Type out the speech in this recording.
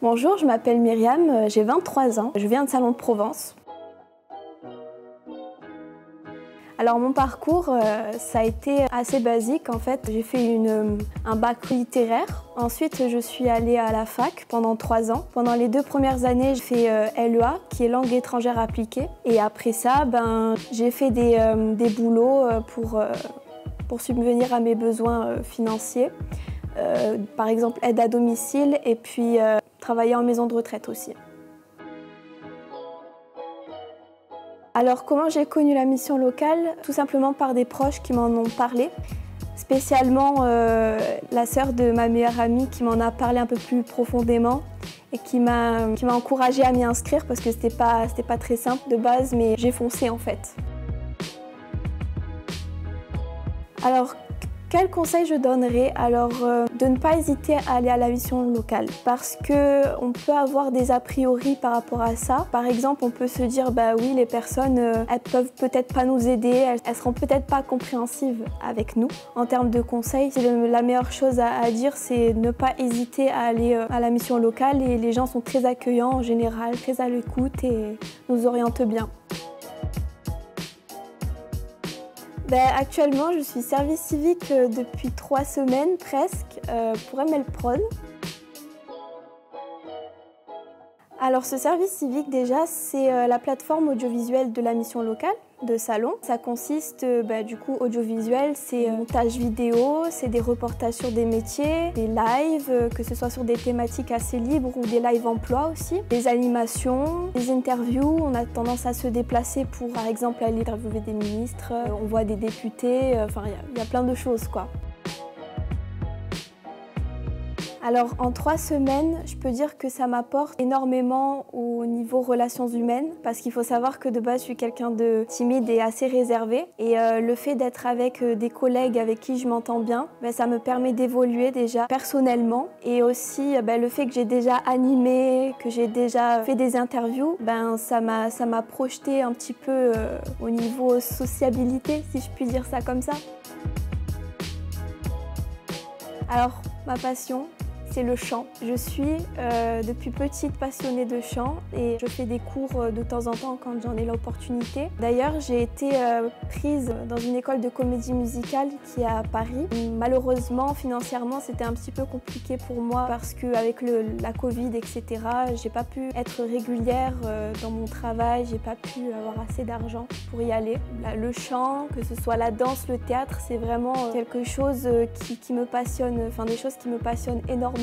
Bonjour, je m'appelle Myriam, j'ai 23 ans, je viens de Salon de Provence. Alors mon parcours, ça a été assez basique en fait. J'ai fait un bac littéraire. Ensuite, je suis allée à la fac pendant 3 ans. Pendant les 2 premières années, j'ai fait LEA, qui est langue étrangère appliquée. Et après ça, j'ai fait des boulots pour subvenir à mes besoins financiers. Par exemple, aide à domicile et puis travailler en maison de retraite aussi. Alors comment j'ai connu la mission locale? Tout simplement par des proches qui m'en ont parlé. Spécialement la sœur de ma meilleure amie qui m'en a parlé un peu plus profondément et qui m'a encouragée à m'y inscrire parce que c'était pas très simple de base, mais j'ai foncé en fait. Alors, quel conseil je donnerais? Alors, de ne pas hésiter à aller à la mission locale parce qu'on peut avoir des a priori par rapport à ça. Par exemple, on peut se dire, bah oui, les personnes, elles peuvent peut-être pas nous aider, elles seront peut-être pas compréhensives avec nous. En termes de conseils, la meilleure chose à dire, c'est ne pas hésiter à aller à la mission locale et les gens sont très accueillants en général, très à l'écoute et nous orientent bien. Actuellement, je suis service civique depuis 3 semaines presque pour ML Prod. Alors ce service civique déjà, c'est la plateforme audiovisuelle de la mission locale de Salon. Ça consiste du coup audiovisuel, c'est montage vidéo, c'est des reportages sur des métiers, des lives, que ce soit sur des thématiques assez libres ou des lives emploi aussi, des animations, des interviews. On a tendance à se déplacer pour par exemple aller interviewer des ministres, on voit des députés, enfin il y a plein de choses quoi. Alors en 3 semaines, je peux dire que ça m'apporte énormément au niveau relations humaines parce qu'il faut savoir que de base je suis quelqu'un de timide et assez réservé et le fait d'être avec des collègues avec qui je m'entends bien, ça me permet d'évoluer déjà personnellement et aussi le fait que j'ai déjà animé, que j'ai déjà fait des interviews, ça m'a projeté un petit peu au niveau sociabilité si je puis dire ça comme ça. Alors ma passion, c'est le chant. Je suis depuis petite passionnée de chant et je fais des cours de temps en temps quand j'en ai l'opportunité. D'ailleurs, j'ai été prise dans une école de comédie musicale qui est à Paris. Malheureusement, financièrement, c'était un petit peu compliqué pour moi parce qu'avec la Covid, etc., j'ai pas pu être régulière dans mon travail, j'ai pas pu avoir assez d'argent pour y aller. Le chant, que ce soit la danse, le théâtre, c'est vraiment quelque chose qui me passionne, enfin des choses qui me passionnent énormément.